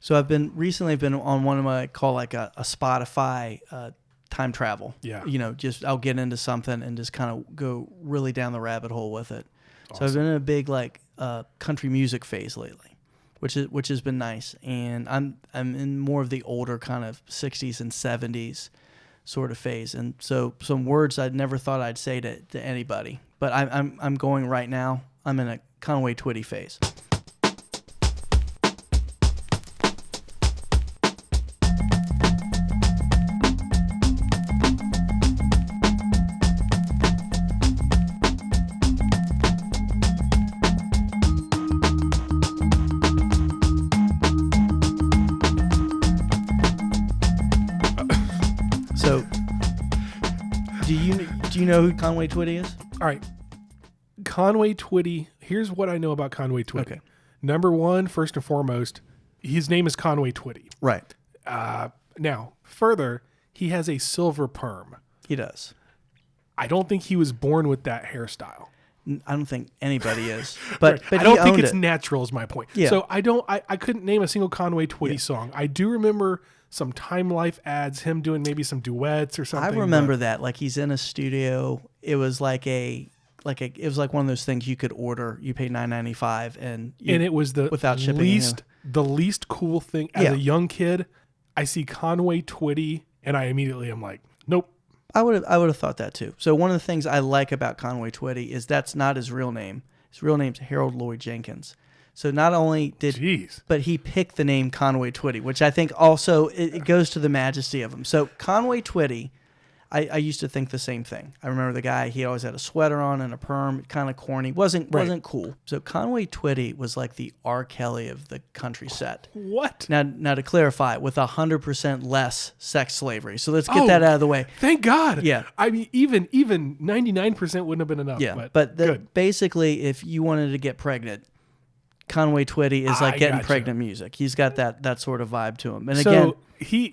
So I've been on one of my call like a Spotify time travel. Yeah. Just I'll get into something and just kind of go really down the rabbit hole with it. Awesome. So I've been in a big like country music phase lately, which has been nice. And I'm in more of the older kind of 60s and 70s sort of phase. And so some words I'd never thought I'd say to anybody, but I'm going right now. I'm in a Conway Twitty phase. So, do you know who Conway Twitty is? All right. Conway Twitty. Here's what I know about Conway Twitty. Okay. Number one, first and foremost, his name is Conway Twitty. Right. Now, further, he has a silver perm. He does. I don't think he was born with that hairstyle. I don't think anybody is, but I don't he think owned it's it. natural is my point. Yeah. So I couldn't name a single Conway Twitty song. I do remember some Time Life ads, him doing maybe some duets or something. I remember that. Like he's in a studio. It was like it was like one of those things you could order. You pay $9.95 and it was the without shipping. The least cool thing as Yeah. a young kid. I see Conway Twitty and I immediately am like, nope. I would have thought that too. So one of the things I like about Conway Twitty is that's not his real name. His real name's Harold Lloyd Jenkins. So not only but he picked the name Conway Twitty, which I think also it goes to the majesty of him. So Conway Twitty, I used to think the same thing. I remember the guy, he always had a sweater on and a perm, kind of corny, wasn't cool. So Conway Twitty was like the R. Kelly of the country set. What? Now to clarify, with 100% less sex slavery. So let's get that out of the way. Thank God. Yeah. I mean, even 99% wouldn't have been enough. Yeah, but but basically, if you wanted to get pregnant, Conway Twitty is like getting pregnant music. He's got that sort of vibe to him. And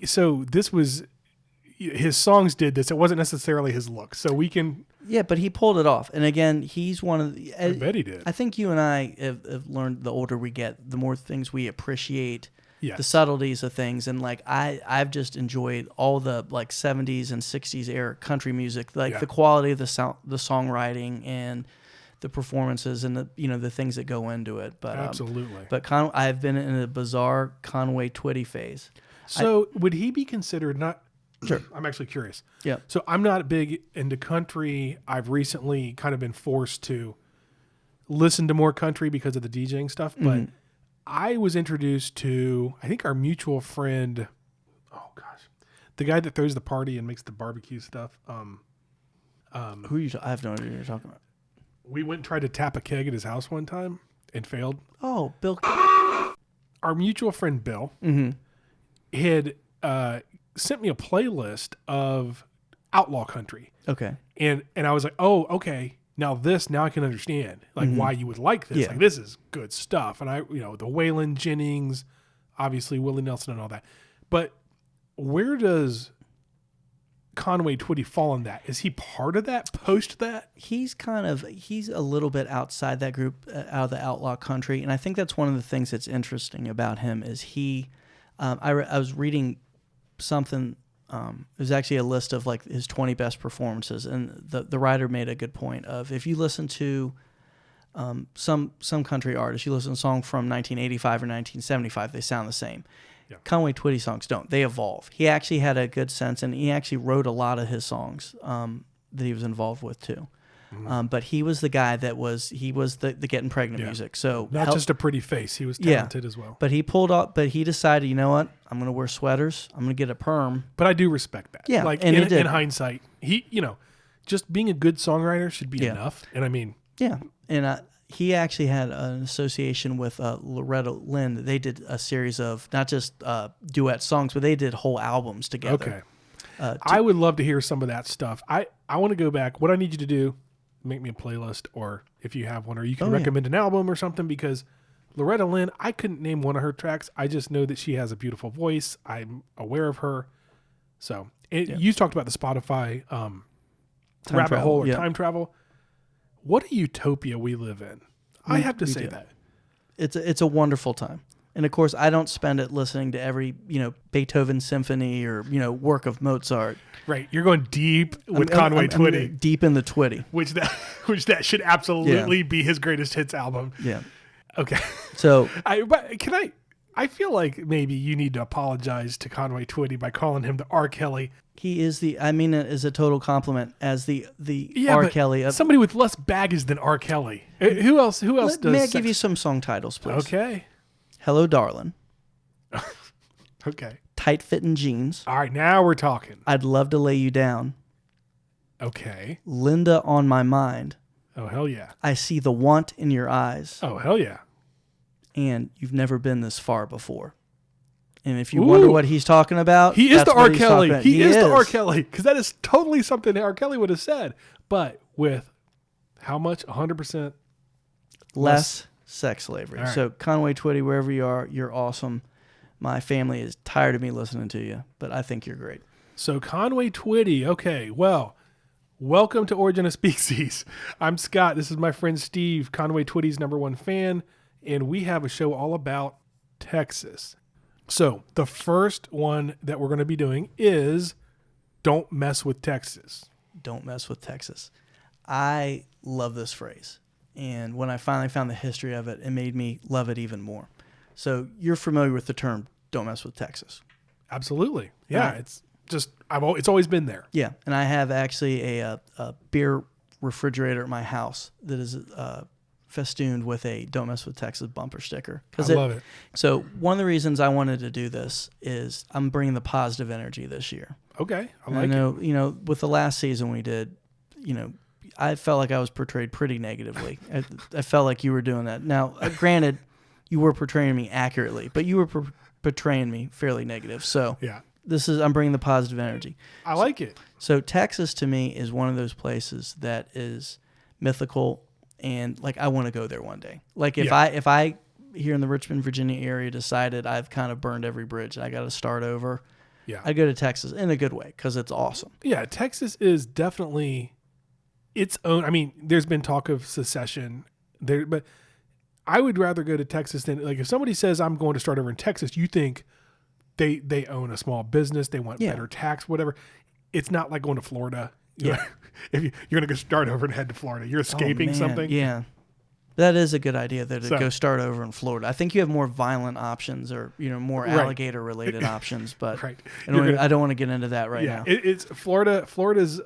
so this was his songs did this. It wasn't necessarily his look. So we can. Yeah, but he pulled it off. And again, he's one of the. I bet he did. I think you and I have learned the older we get, the more things we appreciate. Yes. The subtleties of things. And like I've just enjoyed all the like 70s and 60s era country music, like the quality of the songwriting and the performances and the things that go into it. But absolutely. But I've been in a bizarre Conway Twitty phase. So would he be considered not? Sure. I'm actually curious. Yeah. So I'm not big into country. I've recently kind of been forced to listen to more country because of the DJing stuff. But I was introduced to, I think our mutual friend, the guy that throws the party and makes the barbecue stuff. Who are you? I have no idea who you're talking about. We went and tried to tap a keg at his house one time and failed. Oh, Bill. Our mutual friend Bill had sent me a playlist of outlaw country. Okay. And I was like, oh, okay. Now I can understand like why you would like this. Yeah. Like this is good stuff. And the Waylon Jennings, obviously Willie Nelson and all that. But where does Conway Twitty fall in that? Is he part of that, post that? He's a little bit outside that group, out of the outlaw country. And I think that's one of the things that's interesting about him is I was reading something. It was actually a list of like his 20 best performances, and the writer made a good point of if you listen to some country artists, you listen to a song from 1985 or 1975, they sound the same. Yeah. Conway Twitty songs don't. They evolve. He actually had a good sense, and he actually wrote a lot of his songs that he was involved with too. But he was the guy that was the getting pregnant music. So not just a pretty face, he was talented as well. But he pulled off. But he decided, you know what? I'm going to wear sweaters. I'm going to get a perm. But I do respect that. Yeah, like and in hindsight, he just being a good songwriter should be enough. And I mean, yeah, and he actually had an association with Loretta Lynn. They did a series of not just duet songs, but they did whole albums together. Okay. I would love to hear some of that stuff. I want to go back. What I need you to do, make me a playlist, or if you have one, or you can recommend an album or something, because Loretta Lynn, I couldn't name one of her tracks. I just know that she has a beautiful voice. I'm aware of her. So you talked about the Spotify rabbit hole or time travel. What a utopia we live in. I have to say that. It's a wonderful time. And of course, I don't spend it listening to every, Beethoven symphony or, work of Mozart. Right. You're going deep with Conway Twitty. I'm deep in the Twitty. Which that should absolutely be his greatest hits album. Yeah. Okay. So I feel like maybe you need to apologize to Conway Twitty by calling him the R. Kelly. he is I mean it as a total compliment as the Yeah, R. but Kelly of, somebody with less baggage than R. Kelly. Who else does may I give you some song titles, please? Okay. Hello, Darlin'. Okay. Tight fitting jeans. All right, now we're talking. I'd love to lay you down. Okay. Linda on my mind. Oh, hell yeah. I see the want in your eyes. Oh, hell yeah. And you've never been this far before. And if you wonder what he's talking about, he is that's the what R. he's Kelly. talking about. He is the R. Kelly, because that is totally something that R. Kelly would have said. But with how much? 100% less sex slavery. Right. So Conway Twitty, wherever you are, you're awesome. My family is tired of me listening to you, but I think you're great. So Conway Twitty. Okay, well, welcome to Origin of Species. I'm Scott. This is my friend Steve, Conway Twitty's #1 fan, and we have a show all about Texas. So the first one that we're going to be doing is Don't Mess with Texas. Don't mess with Texas. I love this phrase. And when I finally found the history of it, it made me love it even more. So you're familiar with the term "don't mess with Texas." Absolutely. Yeah, Right. it's just it's always been there. Yeah, and I have actually a beer refrigerator at my house that is festooned with a "Don't Mess with Texas" bumper sticker. I love it. So one of the reasons I wanted to do this is I'm bringing the positive energy this year. Okay, I And like I know, it. with the last season we did, I felt like I was portrayed pretty negatively. I felt like you were doing that. Now, granted, you were portraying me accurately, but you were portraying me fairly negative. So Yeah, I'm bringing the positive energy. I like it. So Texas to me is one of those places that is mythical, and like I want to go there one day. Like if I here in the Richmond, Virginia area decided I've kind of burned every bridge and I got to start over, Yeah, I go to Texas in a good way because it's awesome. Yeah, Texas is definitely its own. I mean, there's been talk of secession there, but I would rather go to Texas than, like, if somebody says I'm going to start over in Texas, you think they own a small business, they want better tax, whatever. It's not like going to Florida. Yeah. If you're going to go start over and head to Florida, you're escaping Oh, man. something. Yeah. That is a good idea, though, to So- go start over in Florida. I think you have more violent options or, more Right. alligator-related options, but Right. I don't want to get into that right now. It's Florida. Florida's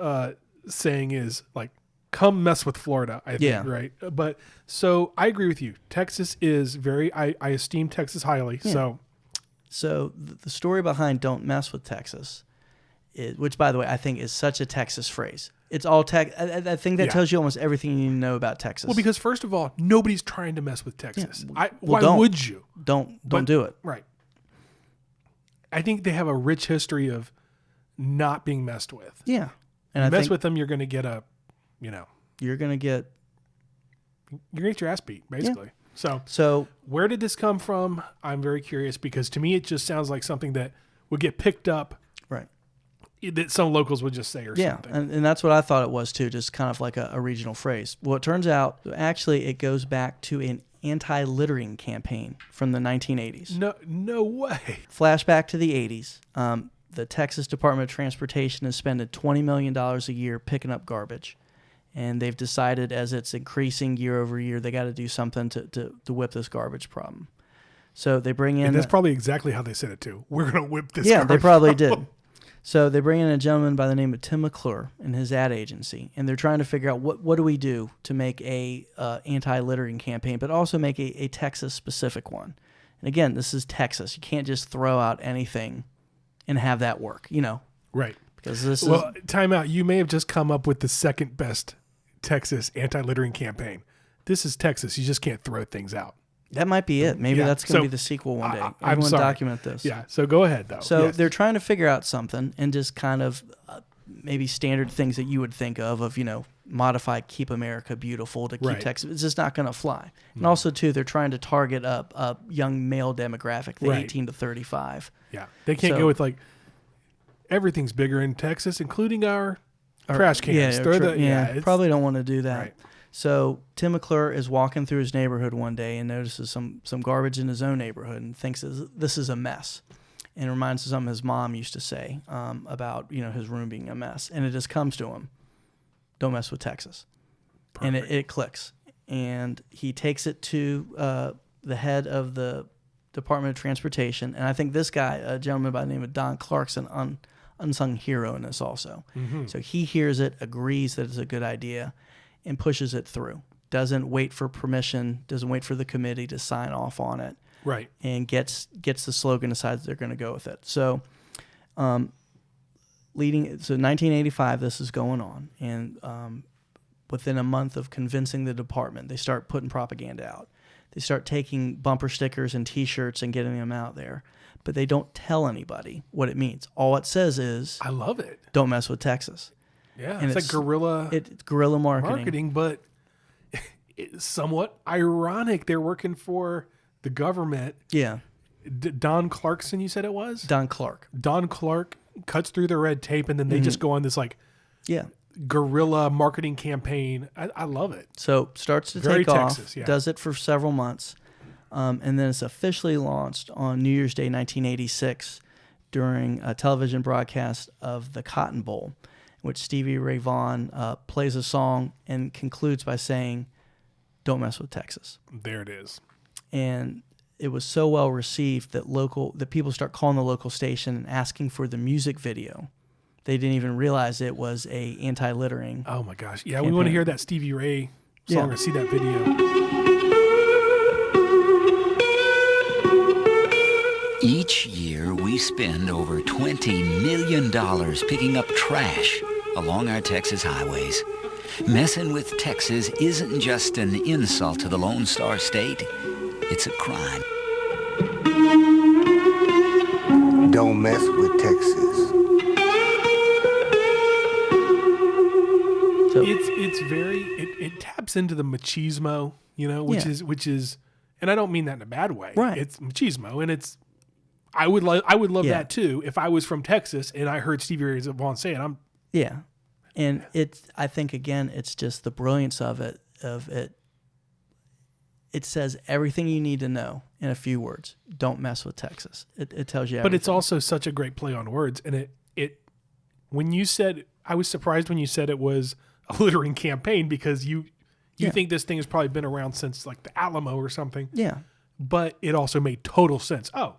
saying is like, come mess with Florida, I think, Yeah. right? But so I agree with you. Texas is I esteem Texas highly. Yeah. So the story behind "Don't Mess with Texas," which, by the way, I think is such a Texas phrase. It's all I think that tells you almost everything you need to know about Texas. Well, because first of all, nobody's trying to mess with Texas. Why don't. would you? don't But- do it. Right. I think they have a rich history of not being messed with. Yeah, and You I mess think with them, you're going to get you're gonna get. your ass beat, basically. So Where did this come from? I'm very curious, because to me it just sounds like something that would get picked up, right. that some locals would just say or Yeah, something. and that's what I thought it was too, just kind of like a regional phrase. Well, it turns out, actually, it goes back to an anti-littering campaign from the 1980s. No way. Flashback to the 80s. The Texas Department of Transportation is spending $20 million a year picking up garbage. And they've decided, as it's increasing year over year, they got to do something to whip this garbage problem. So they bring in... And that's probably exactly how they said it too. We're going to whip this Yeah, garbage they probably problem. did. So they bring in a gentleman by the name of Tim McClure and his ad agency, and they're trying to figure out what do we do to make a anti-littering campaign, but also make a Texas-specific one. And again, this is Texas. You can't just throw out anything and have that work, Right. because this Well, time out. You may have just come up with the second best Texas anti-littering campaign. This is Texas. You just can't throw things out. that might be it. Maybe Yeah, that's going to so, be the sequel one day. I'm Everyone sorry. document this. Yeah. So go ahead though. So Yes. they're trying to figure out something and just kind of maybe standard things that you would think of modify Keep America Beautiful to keep Right. Texas. It's just not going to fly. And also, too, they're trying to target a young male demographic, the Right. 18 to 35. Yeah. They can't So- go with like everything's bigger in Texas, including our trash cans. Yeah, Throw the- it's- probably don't want to do that. Right. So Tim McClure is walking through his neighborhood one day and notices some garbage in his own neighborhood and thinks this is a mess. And it reminds him of something his mom used to say about his room being a mess. And it just comes to him, don't mess with Texas. Perfect. And it clicks. And he takes it to the head of the Department of Transportation. And I think this guy, a gentleman by the name of Don Clark's an unsung hero in this also. Mm-hmm. So he hears it, agrees that it's a good idea, and pushes it through. Doesn't wait for permission, doesn't wait for the committee to sign off on it. Right. And gets the slogan, decides they're going to go with it. So 1985, this is going on. And within a month of convincing the department, they start putting propaganda out. They start taking bumper stickers and T-shirts and getting them out there. But they don't tell anybody what it means. All it says is, I love it. Don't mess with Texas. Yeah, and it's like guerrilla. It's guerrilla marketing. But it's somewhat ironic. They're working for the government. Yeah. Don Clarkson, you said it was? Don Clark. Don Clark cuts through the red tape, and then they just go on this guerrilla marketing campaign. I love it. So starts to Very take Texas, off, yeah. does it for several months, and then it's officially launched on New Year's Day 1986 during a television broadcast of the Cotton Bowl, in which Stevie Ray Vaughan plays a song and concludes by saying, don't mess with Texas. There it is. And it was so well received that people start calling the local station and asking for the music video. They didn't even realize it was a anti-littering. Oh my gosh. Yeah, campaign. we want to hear that Stevie Ray song or see that video. Each year we spend over $20 million picking up trash along our Texas highways. Messing with Texas isn't just an insult to the Lone Star State. It's a crime. Don't mess with Texas. So, it taps into the machismo, which is, and I don't mean that in a bad way. Right. It's machismo, and I would love Yeah. that too if I was from Texas and I heard Stevie Ray Vaughan say it. yeah. And I think again, it's just the brilliance of it. It says everything you need to know in a few words. Don't mess with Texas. It tells you everything. But it's also such a great play on words, and when you said, I was surprised when you said it was a littering campaign because you think this thing has probably been around since like the Alamo or something. Yeah. But it also made total sense. Oh,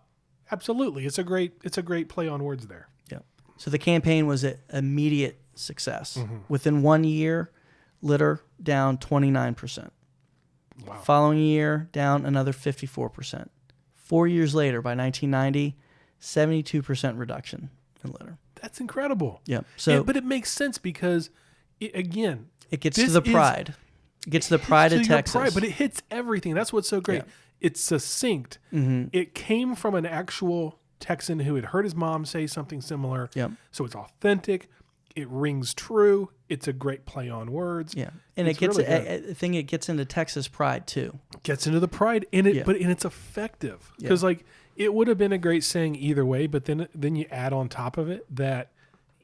absolutely. It's a great play on words there. Yeah. So the campaign was an immediate success. Mm-hmm. Within 1 year, litter down 29%. Wow. Following year, down another 54%. 4 years later, by 1990, 72% reduction in litter. That's incredible. Yep. So, but it makes sense because, it gets to the pride. It gets to the pride of Texas. Pride, but it hits everything. That's what's so great. Yeah. It's succinct. Mm-hmm. It came from an actual Texan who had heard his mom say something similar. Yep. So it's authentic. It rings true. It's a great play on words. Yeah. And it's really I think it gets into Texas pride too. Gets into the pride in it, Yeah. but it's effective because it would have been a great saying either way, but then you add on top of it that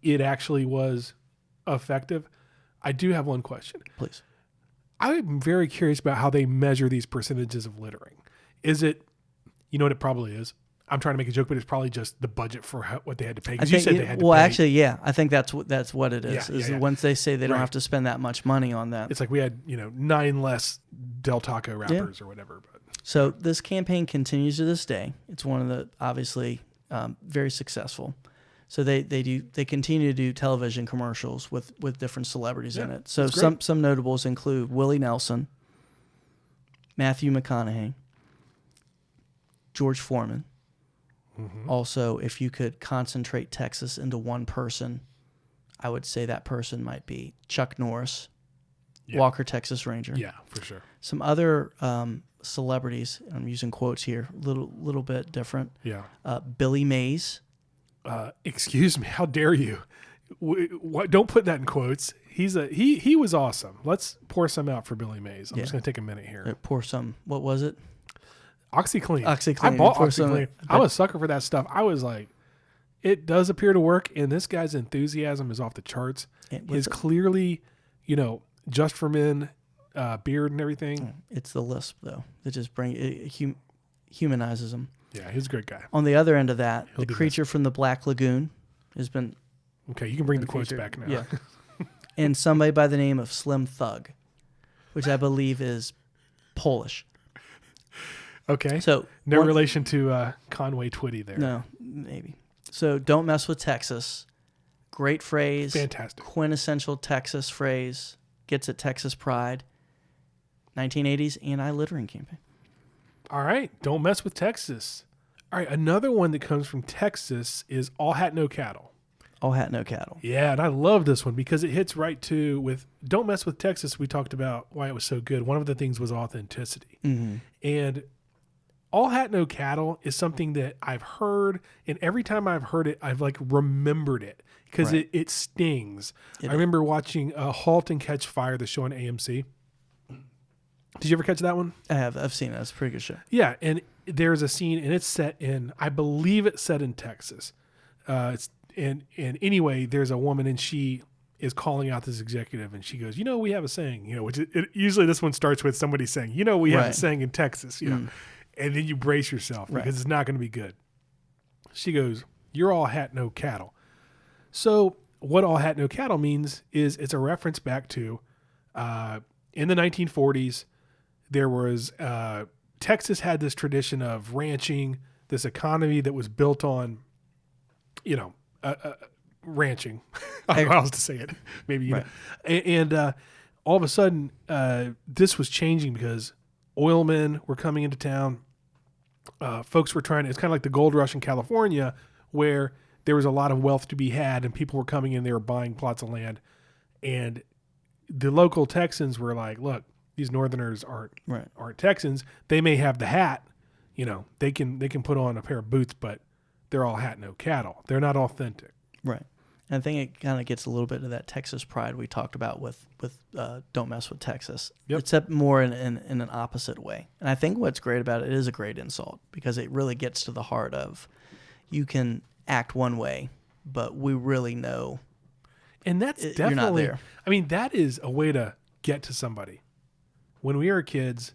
it actually was effective. I do have one question. Please. I'm very curious about how they measure these percentages of littering. Is it, you know what it probably is? I'm trying to make a joke, but it's probably just the budget for what they had to pay. Because you said they had to pay. Well, actually, yeah. I think that's what it is. Yeah. Once they say they don't Right. have to spend that much money on that. It's like we had, 9 less Del Taco wrappers or whatever. But So this campaign continues to this day. It's one of the obviously very successful. So they continue to do television commercials with different celebrities in it. So that's great. some notables include Willie Nelson, Matthew McConaughey, George Foreman. Mm-hmm. Also, if you could concentrate Texas into one person, I would say that person might be Chuck Norris, Walker Texas Ranger. yeah, for sure. Some other celebrities, I'm using quotes here, little bit different. Yeah. Billy Mays. Excuse me, how dare you? Don't put that in quotes. He was awesome. Let's pour some out for Billy Mays. I'm just going to take a minute here. Pour some, what was it? OxyClean. OxyClean. I bought Pour some- OxyClean. I'm a sucker for that stuff. I was like, it does appear to work, and this guy's enthusiasm is off the charts. And His with clearly, Just for Men beard and everything. It's the lisp though that just humanizes him. Yeah, he's a great guy. On the other end of that, He'll the be creature from the Black Lagoon has been Okay, you can bring the been quotes featured. back now. Yeah. And somebody by the name of Slim Thug, which I believe is Polish. Okay. So No relation to Conway Twitty there. No, maybe. So don't mess with Texas. Great phrase. Fantastic. Quintessential Texas phrase. Gets at Texas pride. 1980s anti-littering campaign. All right. Don't mess with Texas. All right. Another one that comes from Texas is All Hat, No Cattle. All hat, no cattle. Yeah, and I love this one because it hits right to with Don't Mess with Texas. We talked about why it was so good. One of the things was authenticity. Mm-hmm. And All Hat, No Cattle is something that I've heard, and every time I've heard it, I've like remembered it because Right. it stings. It I remember watching Halt and Catch Fire, the show on AMC. Did you ever catch that one? I have. I've seen it. It's a pretty good show. Yeah, and there's a scene, and it's set in, I believe it's set in Texas. And anyway, there's a woman, and she is calling out this executive, and she goes, we have a saying, which usually this one starts with somebody saying, we have a Right. saying in Texas, and then you brace yourself because Right. it's not going to be good. She goes, you're all hat, no cattle. So what all hat, no cattle means is it's a reference back to in the 1940s, there was Texas had this tradition of ranching, this economy that was built on, ranching. I don't know how else to say it. Maybe Right. And all of a sudden, this was changing because oilmen were coming into town. Folks were trying. It's kind of like the gold rush in California, where there was a lot of wealth to be had, and people were coming in. They were buying plots of land, and the local Texans were like, "Look, these Northerners aren't Texans. They may have the hat, they can put on a pair of boots, but they're all hat, no cattle. They're not authentic." Right. And I think it kind of gets a little bit of that Texas pride we talked about with Don't Mess with Texas, Yep. except more in an opposite way. And I think what's great about it is a great insult because it really gets to the heart of you can act one way, but we really know. And that's You're definitely, not there. I mean, that is a way to get to somebody. When we were kids,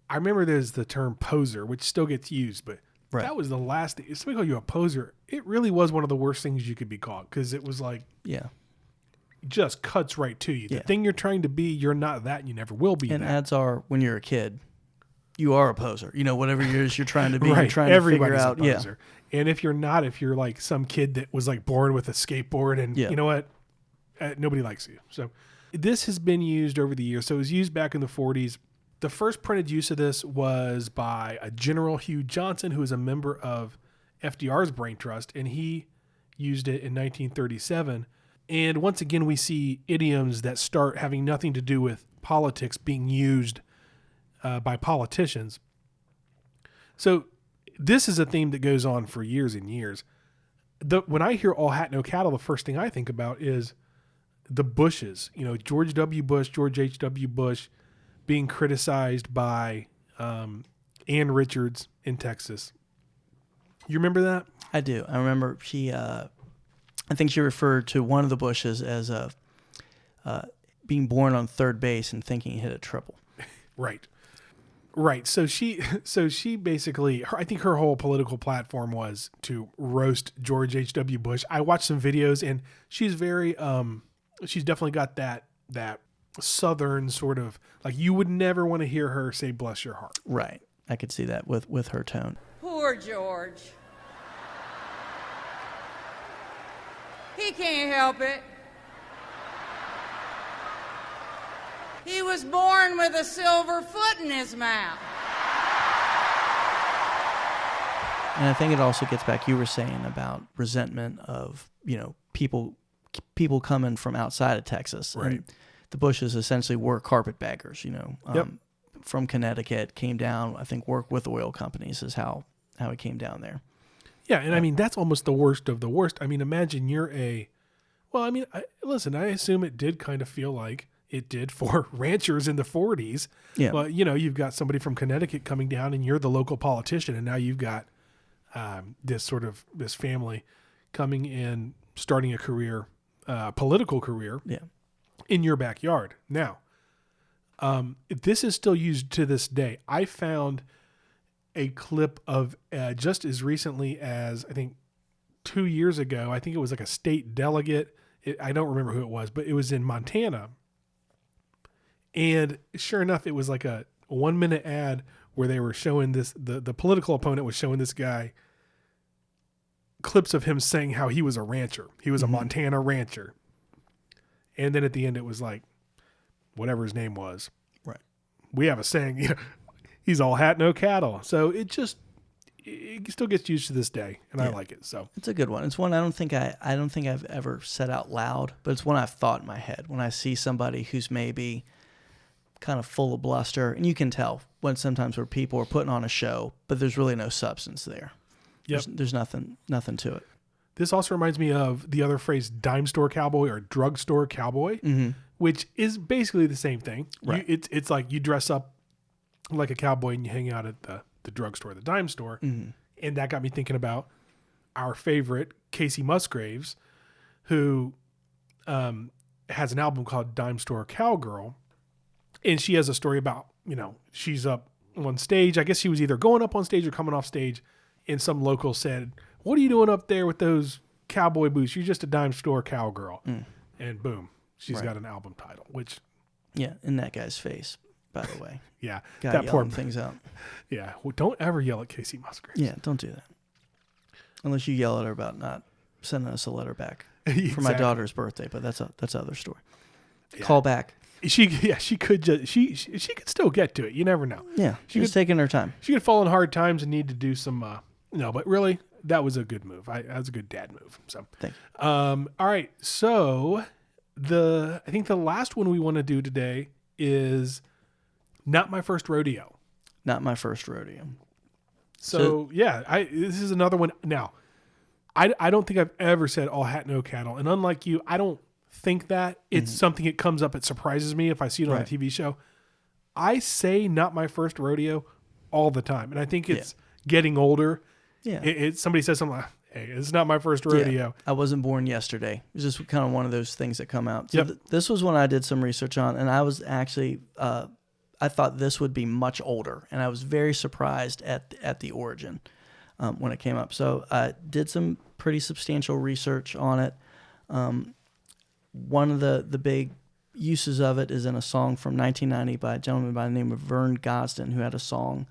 I remember there's the term poser, which still gets used, but Right. that was the last thing. If somebody called you a poser, it really was one of the worst things you could be called because it was like, Yeah. just cuts right to you. The Yeah. thing you're trying to be, you're not that, and you never will be And that. ads are when you're a kid, you are a poser. Whatever it is you're trying to be, you're Right. trying to figure Everybody's out. a poser. And if you're not, if you're like some kid that was like born with a skateboard and Yeah. you know what? Nobody likes you. So this has been used over the years. So it was used back in the 40s. The first printed use of this was by a General Hugh Johnson, who was a member of FDR's Brain Trust, and he used it in 1937. And once again, we see idioms that start having nothing to do with politics being used by politicians. So this is a theme that goes on for years and years. When I hear all hat, no cattle, the first thing I think about is the Bushes. George W. Bush, George H.W. Bush being criticized by Ann Richards in Texas. You remember that? I do. I remember I think she referred to one of the Bushes as being born on third base and thinking he hit a triple. Right. So she basically, I think her whole political platform was to roast George H.W. Bush. I watched some videos, and she's very, she's definitely got that Southern sort of, like, you would never want to hear her say "bless your heart." Right. I could see that with her tone. Poor George. He can't help it. He was born with a silver foot in his mouth. And I think it also gets back, you were saying about resentment of, people coming from outside of Texas. Right. And the Bushes essentially were carpetbaggers, Yep. From Connecticut, came down, I think worked with oil companies is how it came down there. Yeah, and I mean, that's almost the worst of the worst. I mean, imagine I assume it did kind of feel like it did for ranchers in the 40s. Yeah. But, you've got somebody from Connecticut coming down and you're the local politician, and now you've got this family coming in, starting a career, political career Yeah. in your backyard. Now, This is still used to this day. I found a clip of just as recently as I think 2 years ago. I think it was like a state delegate. I don't remember who it was, but it was in Montana. And sure enough, it was like a 1 minute ad where they were showing this, the political opponent was showing this guy clips of him saying how he was a rancher. He was a Montana rancher. And then at the end, it was like, whatever his name was. Right. We have a saying, he's all hat, no cattle. So it still gets used to this day, and I like it. So it's a good one. It's one I don't think I've ever said out loud, but it's one I've thought in my head when I see somebody who's maybe kind of full of bluster, and you can tell when sometimes where people are putting on a show, but there's really no substance there. Yep. There's nothing to it. This also reminds me of the other phrase, dime store cowboy or drugstore cowboy, which is basically the same thing. Right. It's like you dress up like a cowboy and you hang out at the drugstore, the dime store. And that got me thinking about our favorite, Casey Musgraves, who has an album called Dime Store Cowgirl. And she has a story about, she's up on stage. I guess she was either going up on stage or coming off stage. And some local said, "What are you doing up there with those cowboy boots? You're just a dime store cowgirl." And boom, she's got an album title, which... Yeah, in that guy's face, by the way. Yeah, Guy that poor yelling things out. Yeah, well, don't ever yell at Casey Musgraves. Yeah, don't do that. Unless you yell at her about not sending us a letter back Exactly. for my daughter's birthday, but that's another story. Call back. She could just she could still get to it. You never know. Yeah, she's taking her time. She could fall in hard times and need to do some. No, but really, that was a good move. That was a good dad move. So Thank you. All right. So I think the last one we want to do today is Not My First Rodeo. Not my first rodeo. So yeah, this is another one. Now, I don't think I've ever said all hat no cattle, and unlike you, I don't think that it's something that comes up. It surprises me if I see it on a TV show. I say Not My First Rodeo all the time, and I think it's getting older. Yeah. Somebody says something like, "Hey, it's not my first rodeo." Yeah. I wasn't born yesterday. It was just kind of one of those things that come out. So Yep. This was one I did some research on, and I was actually I thought this would be much older, and I was very surprised at the origin when it came up. So I did some pretty substantial research on it. One of the big uses of it is in a song from 1990 by a gentleman by the name of Vern Gosdin, who had a song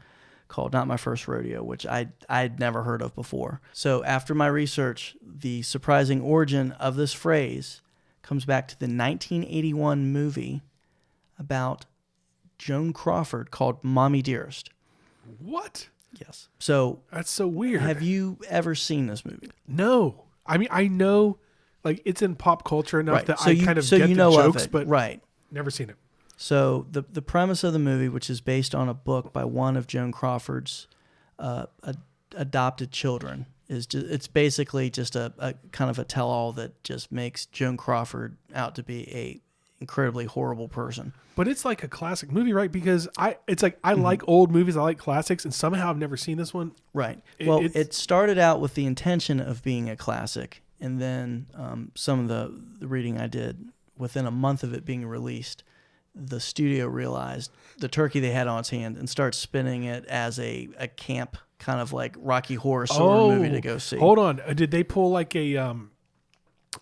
called Not My First Rodeo, which I'd never heard of before. So after my research, the surprising origin of this phrase comes back to the 1981 movie about Joan Crawford called Mommy Dearest. What? Yes. So That's so weird. have you ever seen this movie? No. I mean, I know, like, it's in pop culture enough that I kind of get the of jokes, it. but Right. never seen it. So the premise of the movie, which is based on a book by one of Joan Crawford's adopted children, it's basically just a kind of a tell-all that just makes Joan Crawford out to be a incredibly horrible person. But it's like a classic movie, right? Because I like old movies, I like classics, and somehow I've never seen this one. Right. Well, it started out with the intention of being a classic, and then some of the reading I did, within a month of it being released, the studio realized the turkey they had on its hand and started spinning it as a camp kind of like Rocky Horror Story movie to go see. Hold on. Did they pull like a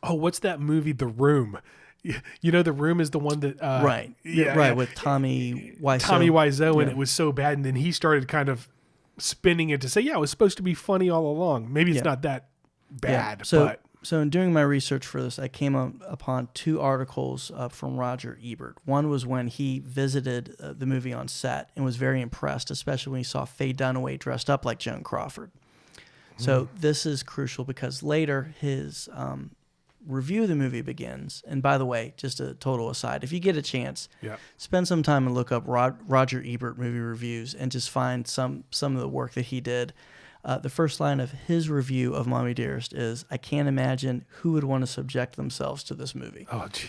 what's that movie, The Room? You know, The Room is the one that right. Yeah, right, yeah. with Tommy Wiseau. Tommy Wiseau, and Yeah. it was so bad, and then he started kind of spinning it to say, yeah, it was supposed to be funny all along. Maybe it's Yeah. not that bad, So but in doing my research for this, I came upon two articles from Roger Ebert. One was when he visited the movie on set and was very impressed, especially when he saw Faye Dunaway dressed up like Joan Crawford. So this is crucial because later his review of the movie begins. And by the way, just a total aside, if you get a chance, spend some time and look up Roger Ebert movie reviews and just find some of the work that he did. The first line of his review of Mommy Dearest is, "I can't imagine who would want to subject themselves to this movie." oh jeez.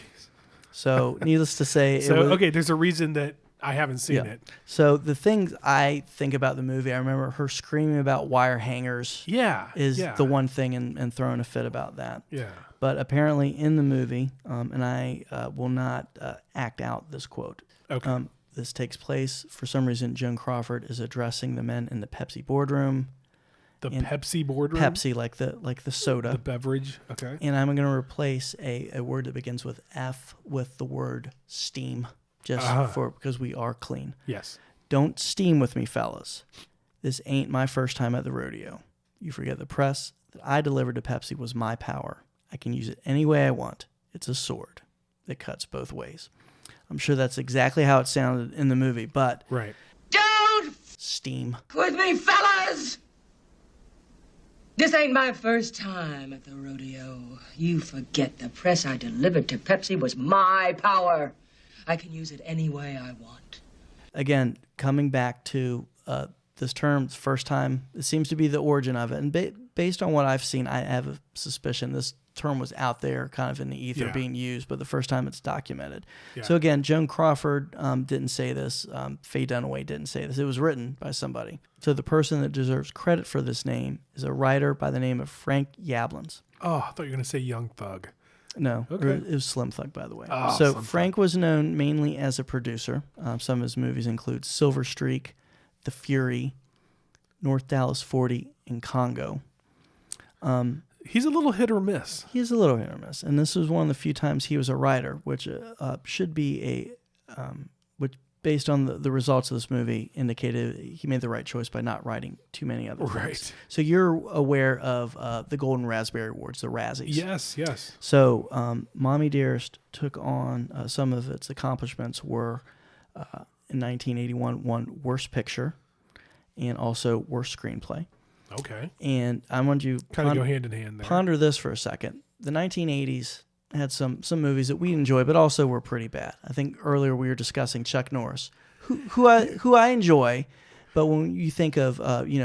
So needless to say, Okay, there's a reason that I haven't seen it. So the things I think about the movie, I remember her screaming about wire hangers is the one thing and throwing a fit about that. Yeah. But apparently in the movie, and I will not act out this quote, Okay. this takes place. For some reason, Joan Crawford is addressing the men in the Pepsi boardroom. The And Pepsi boardroom? Pepsi, like the soda. The beverage? Okay. And I'm going to replace a word that begins with F with the word steam, just because we are clean. Yes. Don't steam with me, fellas. This ain't my first time at the rodeo. You forget the press that I delivered to Pepsi was my power. I can use it any way I want. It's a sword that cuts both ways. I'm sure that's exactly how it sounded in the movie, but Right. Don't steam. with me, fellas! This ain't my first time at the rodeo. You forget the press I delivered to Pepsi was my power. I can use it any way I want. Again, coming back to this term, first time, it seems to be the origin of it. And based on what I've seen, I have a suspicion this term was out there kind of in the ether being used, but the first time it's documented. Yeah. So again, Joan Crawford didn't say this. Faye Dunaway didn't say this. It was written by somebody. So the person that deserves credit for this name is a writer by the name of Frank Yablans. Oh, I thought you were going to say Young Thug. No, Okay. it was Slim Thug, by the way. Oh, so Slim Frank was known mainly as a producer. Some of his movies include Silver Streak, The Fury, North Dallas 40, and Congo. He's a little hit or miss. He is a little hit or miss, and this was one of the few times he was a writer, which should be which based on the results of this movie indicated he made the right choice by not writing too many other things. Right. So you're aware of the Golden Raspberry Awards, the Razzies. Yes, yes. So Mommy Dearest took on some of its accomplishments were in 1981 won Worst Picture and also Worst Screenplay. Okay. And I want you Kind of go hand in hand there. ponder this for a second. The 1980s had some movies that we enjoy, but also were pretty bad. I think earlier we were discussing Chuck Norris, who I enjoy, but when you think of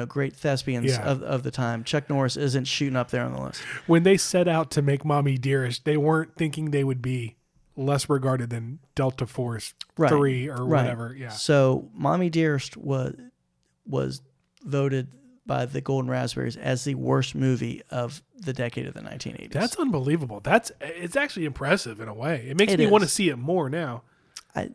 great thespians Yeah. of the time, Chuck Norris isn't shooting up there on the list. When they set out to make Mommy Dearest, they weren't thinking they would be less regarded than Delta Force 3 or whatever. Yeah. So Mommy Dearest was voted by the Golden Raspberries as the worst movie of the decade of the 1980s. That's unbelievable. It's actually impressive in a way. It makes It me want to is. see it more now.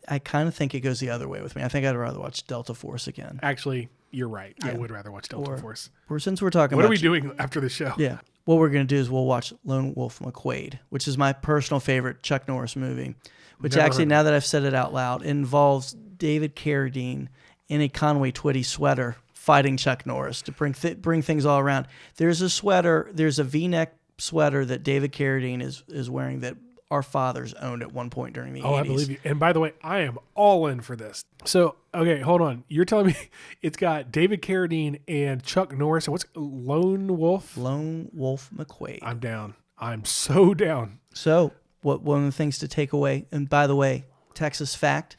I kind of think it goes the other way with me. I think I'd rather watch Delta Force again. Actually, you're right. I Yeah. would rather watch Delta Or- Force. Or since we're talking What about are we doing after the show? Yeah. What we're going to do is we'll watch Lone Wolf McQuade, which is my personal favorite Chuck Norris movie, which Never actually, heard of now that I've said it out loud, involves David Carradine in a Conway Twitty sweater fighting Chuck Norris to bring things all around. There's a V-neck sweater that David Carradine is wearing that our fathers owned at one point during the 80s. Oh, I believe you. And by the way, I am all in for this. So, okay, hold on. You're telling me it's got David Carradine and Chuck Norris and what's Lone Wolf? Lone Wolf McQuade. I'm down. I'm so down. So, one of the things to take away, and by the way, Texas fact,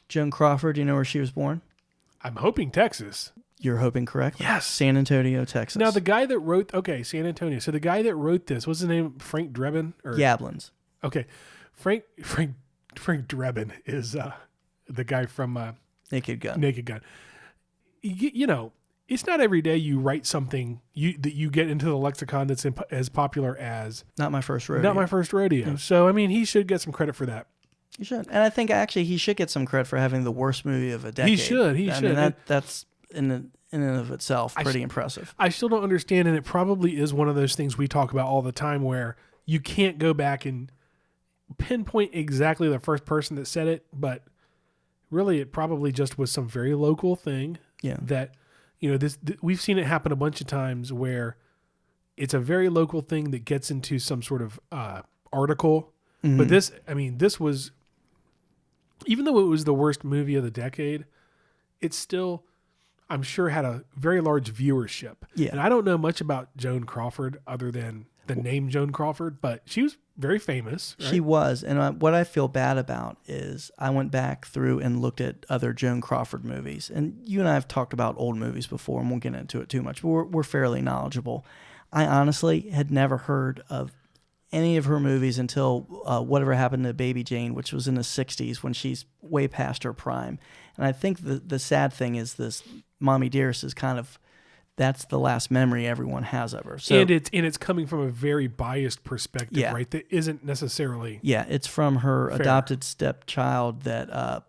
Joan Crawford, do you know where she was born? I'm hoping Texas. You're hoping correct? Yes. San Antonio, Texas. Now, the guy that wrote, San Antonio. So the guy that wrote this, what's his name? Frank Drebin? Or, Yablans. Okay. Frank Drebin is the guy from Naked Gun. Naked Gun. You know, it's not every day you write something that you get into the lexicon that's as popular as Not my first rodeo. Not My First Rodeo. So, I mean, he should get some credit for that. He should. And I think actually he should get some credit for having the worst movie of a decade. He should. I mean, that's in and of itself pretty impressive. I still don't understand, and it probably is one of those things we talk about all the time where you can't go back and pinpoint exactly the first person that said it, but really it probably just was some very local thing Yeah. that, we've seen it happen a bunch of times where it's a very local thing that gets into some sort of article. Mm-hmm. But this was, even though it was the worst movie of the decade, it still, I'm sure, had a very large viewership. Yeah. And I don't know much about Joan Crawford other than the name Joan Crawford, but she was very famous. Right? She was. And what I feel bad about is I went back through and looked at other Joan Crawford movies. And you and I have talked about old movies before, and we'll get into it too much, but we're fairly knowledgeable. I honestly had never heard of any of her movies until Whatever Happened to Baby Jane, which was in the 60s when she's way past her prime. And I think the sad thing is this Mommy Dearest is kind of that's the last memory everyone has of her. So, and it's coming from a very biased perspective, Yeah. right? That isn't necessarily yeah, it's from her Fair. adopted stepchild that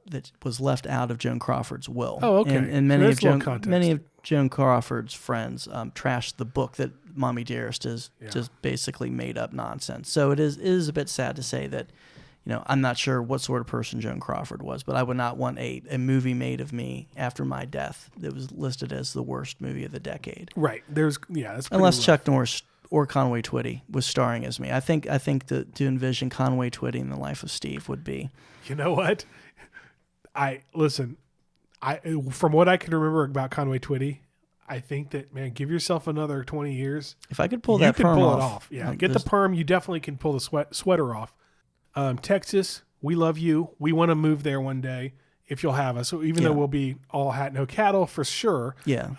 was left out of Joan Crawford's will. Oh, okay. And So many there's of a little Joan context many of Joan Crawford's friends trashed the book that Mommy Dearest is Yeah. just basically made up nonsense. So it is a bit sad to say that, I'm not sure what sort of person Joan Crawford was, but I would not want a movie made of me after my death that was listed as the worst movie of the decade. right. That's pretty Unless rough. Chuck Norris or Conway Twitty was starring as me. I think to envision Conway Twitty in The Life of Steve would be. You know what? From what I can remember about Conway Twitty, I think that, man, give yourself another 20 years. If I could pull You that can perm pull off, it off. Yeah, like, get the there's- perm. You definitely can pull the sweater off. Texas, we love you. We want to move there one day if you'll have us. So even Yeah. though we'll be all hat, no cattle for sure. Yeah.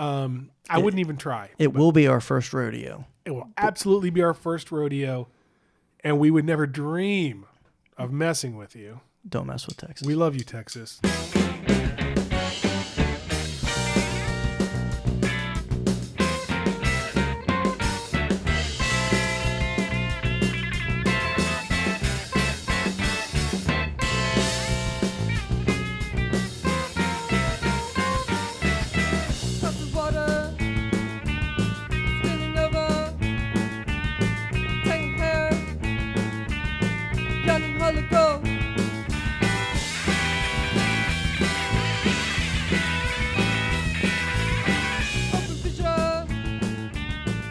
I wouldn't even try. It will be our first rodeo. It will absolutely be our first rodeo, and we would never dream of messing with you. Don't mess with Texas. We love you, Texas. Cup of water, spinning over, tangled hair, yawning holocaust. Open fissure,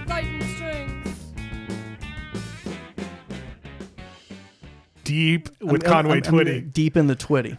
lighten strings. Deep with Conway I'm Twitty. deep in the Twitty.